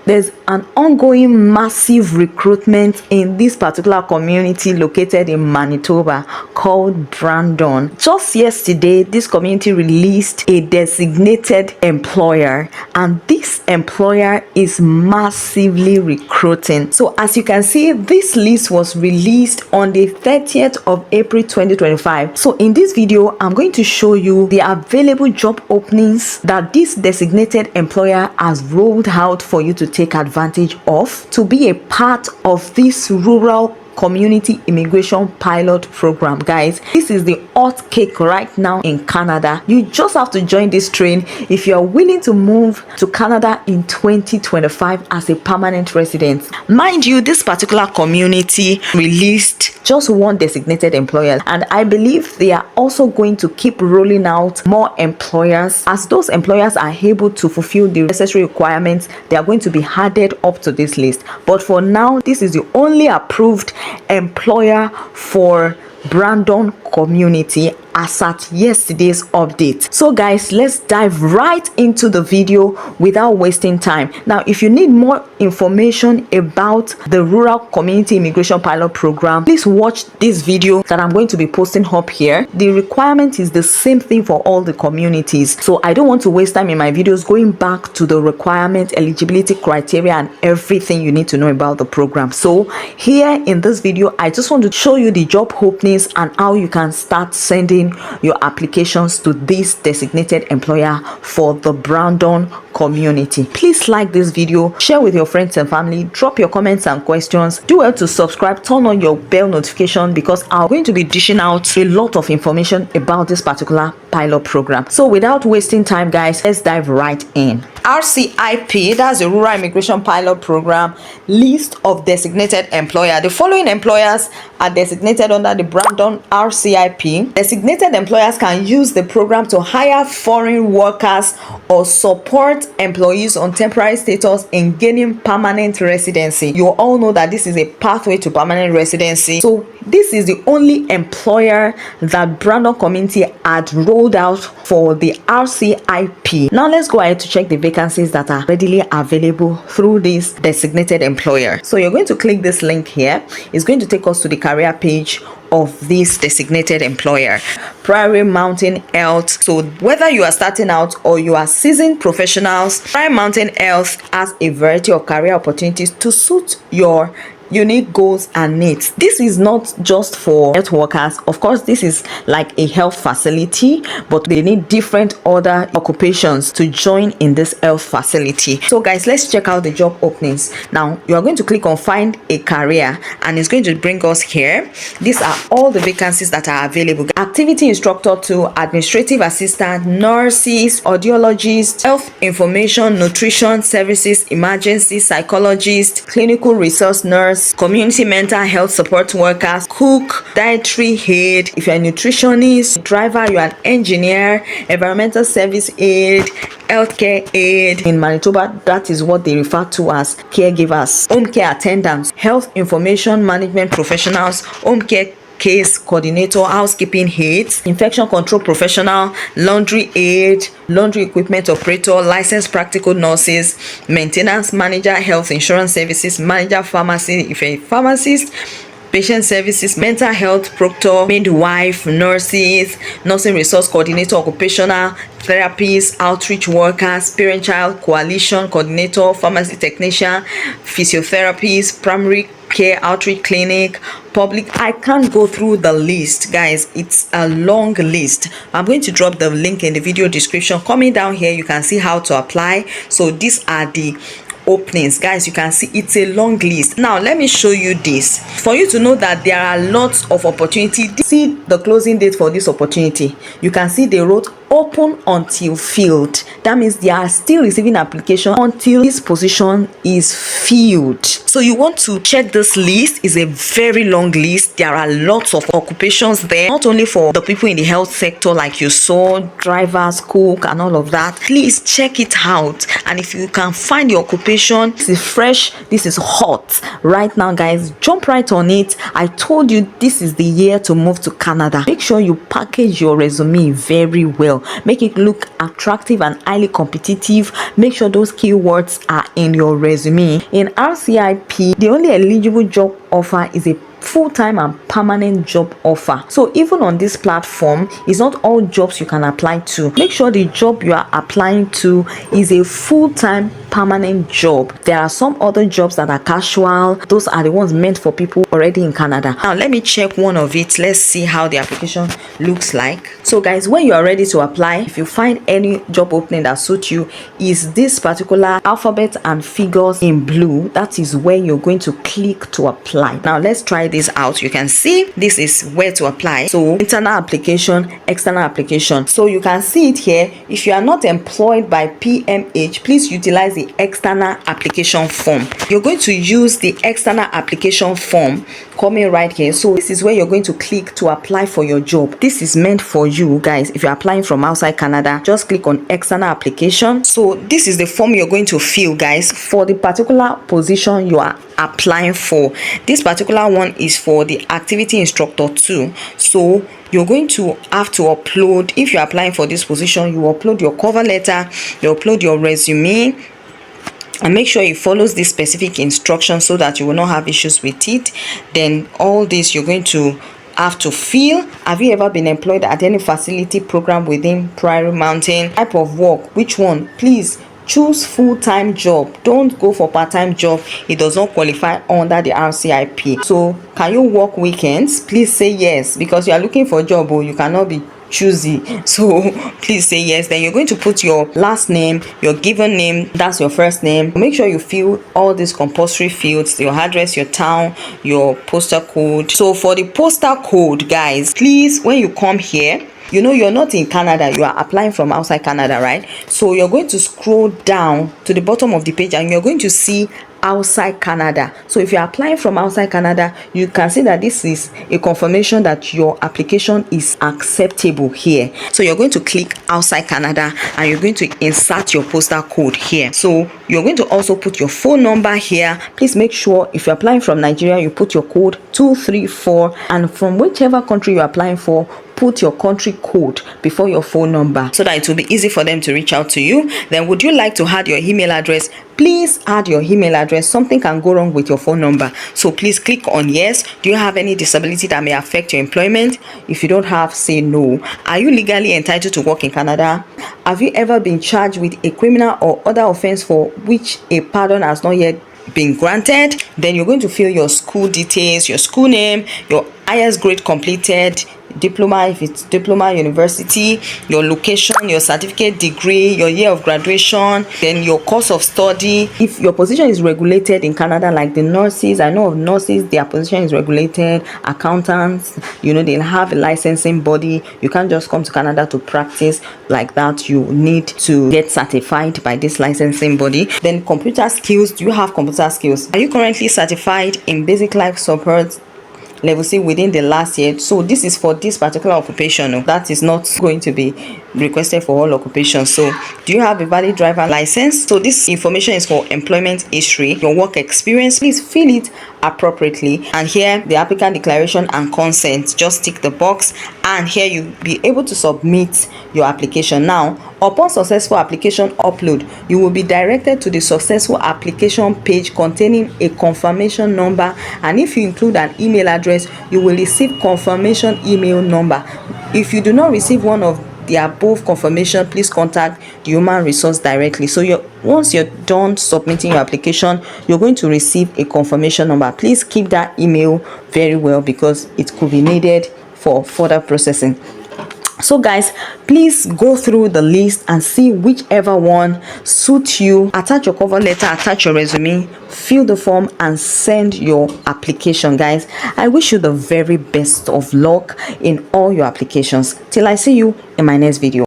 there's an ongoing massive recruitment in this particular community located in Manitoba called Brandon. Just yesterday, this community released a designated employer, and this employer is massively recruiting. So as you can see, this list was released on the 30th of April 2025. So in this video, I'm going to show you the available job openings that this designated employer has rolled out for you to take advantage of to be a part of this rural community immigration pilot program. Guys, this is the hot cake right now in Canada. You just have to join this train if you are willing to move to Canada in 2025 as a permanent resident. Mind you, this particular community released just one designated employer, and I believe they are also going to keep rolling out more employers. As those employers are able to fulfill the necessary requirements, they are going to be added up to this list. But for now, this is the only approved employer for Brandon community as at yesterday's update. So guys, let's dive right into the video without wasting time. Now, if you need more information about the rural community immigration pilot program, please watch this video that I'm going to be posting up here. The requirement is the same thing for all the communities, so I don't want to waste time in my videos going back to the requirement, eligibility criteria, and everything you need to know about the program. So here in this video, I just want to show you the job openings and how you can start sending your applications to this designated employer for the Brandon community. Please like this video, share with your friends and family, drop your comments and questions. Do well to subscribe, turn on your bell notification, because I'm going to be dishing out a lot of information about this particular pilot program. So without wasting time, guys, let's dive right in. RCIP, that's the Rural Immigration Pilot Program list of designated employer. The following employers are designated under the Brandon RCIP. Designated employers can use the program to hire foreign workers or support employees on temporary status in gaining permanent residency. You all know that this is a pathway to permanent residency. So this is the only employer that Brandon community had rolled out for the RCIP. Now let's go ahead to check the vacancies that are readily available through this designated employer. So you're going to click this link here. It's going to take us to the career page of this designated employer. Prairie Mountain Health. So whether you are starting out or you are seasoned professionals, Prairie Mountain Health has a variety of career opportunities to suit your unique goals and needs. This is not just for health workers. Of course, this is like a health facility, but they need different other occupations to join in this health facility. So guys, let's check out the job openings. Now you are going to click on find a career, and it's going to bring us here. These are all the vacancies that are available. Activity instructor to administrative assistant, nurses, audiologists, health information, nutrition services, emergency psychologist, clinical resource nurse, community mental health support workers, cook, dietary aid, if you're a nutritionist, driver, you're an engineer, environmental service aid, healthcare aid. In Manitoba, that is what they refer to as caregivers, home care attendants, health information management professionals, home care case coordinator, housekeeping aides, infection control professional, laundry aid, laundry equipment operator, licensed practical nurses, maintenance manager, health insurance services manager, pharmacy if you're a pharmacist, patient services, mental health proctor, midwife, nurses, nursing resource coordinator, occupational therapists, outreach workers, parent-child coalition coordinator, pharmacy technician, physiotherapist, primary care outreach clinic, public. I can't go through the list, guys. It's a long list. I'm going to drop the link in the video description. Coming down here, you can see how to apply. So these are the openings, guys. You can see it's a long list. Now let me show you this for you to know that there are lots of opportunity. See the closing date for this opportunity. You can see they wrote open until filled. That means they are still receiving application until this position is filled. So you want to check this list. It's a very long list. There are lots of occupations there, not only for the people in the health sector like you saw, drivers, cook, and all of that. Please check it out, and if you can find your occupation, this is fresh, this is hot right now, guys, jump right on it. I told you this is the year to move to Canada. Make sure you package your resume very well. well. Make it look attractive and highly competitive. Make sure those keywords are in your resume. In RCIP, the only eligible job offer is a full-time and permanent job offer. So even on this platform, it's not all jobs you can apply to. Make sure the job you are applying to is a full-time permanent job. There are some other jobs that are casual. Those are the ones meant for people already in Canada. Now let me check one of it. Let's see how the application looks like. So guys, when you are ready to apply, if you find any job opening that suits you, is this particular alphabet and figures in blue, that is where you're going to click to apply. Now let's try this out. You can see this is where to apply. So internal application, external application. So you can see it here. If you are not employed by PMH, please utilize the external application form. You're going to use the external application form coming right here. So this is where you're going to click to apply for your job. This is meant for you guys. If you're applying from outside Canada, just click on external application. So this is the form you're going to fill, guys, for the particular position you are applying for. This particular one is for the activity instructor 2. So you're going to have to upload, if you're applying for this position, you upload your cover letter, you upload your resume, and make sure it follows this specific instruction so that you will not have issues with it. Then all this you're going to have to fill. Have you ever been employed at any facility program within Prairie Mountain? Type of work, which one? Please choose full-time job. Don't go for part-time job. It does not qualify under the RCIP. So can you work weekends? Please say yes, because you are looking for a job, or you cannot be choosy. So please say yes. Then you're going to put your last name, your given name, that's your first name. Make sure you fill all these compulsory fields: your address, your town, your postal code. So for the postal code, guys, please, when you come here, you know you're not in Canada, you are applying from outside Canada, right? So you're going to scroll down to the bottom of the page and you're going to see outside Canada. So if you're applying from outside Canada, you can see that this is a confirmation that your application is acceptable here. So you're going to click outside Canada and you're going to insert your postal code here. So you're going to also put your phone number here. Please make sure if you're applying from Nigeria, you put your code 234, and from whichever country you're applying for, put your country code before your phone number so that it will be easy for them to reach out to you. Then would you like to add your email address? Please add your email address. Something can go wrong with your phone number, so please click on yes. Do you have any disability that may affect your employment? If you don't have, say no. Are you legally entitled to work in Canada? Have you ever been charged with a criminal or other offense for which a pardon has not yet been granted? Then you're going to fill your school details, your school name, your highest grade completed, diploma if it's diploma, university, your location, your certificate, degree, your year of graduation, then your course of study. If your position is regulated in Canada, like the nurses, I know of nurses, their position is regulated. Accountants, you know, they'll have a licensing body. You can't just come to Canada to practice like that. You need to get certified by this licensing body. Then computer skills. Do you have computer skills? Are you currently certified in basic life support level C within the last year? So this is for this particular occupation. That is not going to be requested for all occupations. So do you have a valid driver license? So this information is for employment history, your work experience. Please fill it appropriately, and here the applicant declaration and consent, just tick the box, and here you'll be able to submit your application. Now upon successful application upload, you will be directed to the successful application page containing a confirmation number, and if you include an email address, you will receive confirmation email number. If you do not receive one of the above confirmation, please contact the human resource directly. So once you're done submitting your application, you're going to receive a confirmation number. Please keep that email very well because it could be needed for further processing. So guys, please go through the list and see whichever one suits you. Attach your cover letter, attach your resume, fill the form, and send your application. Guys, I wish you the very best of luck in all your applications. Till I see you in my next video.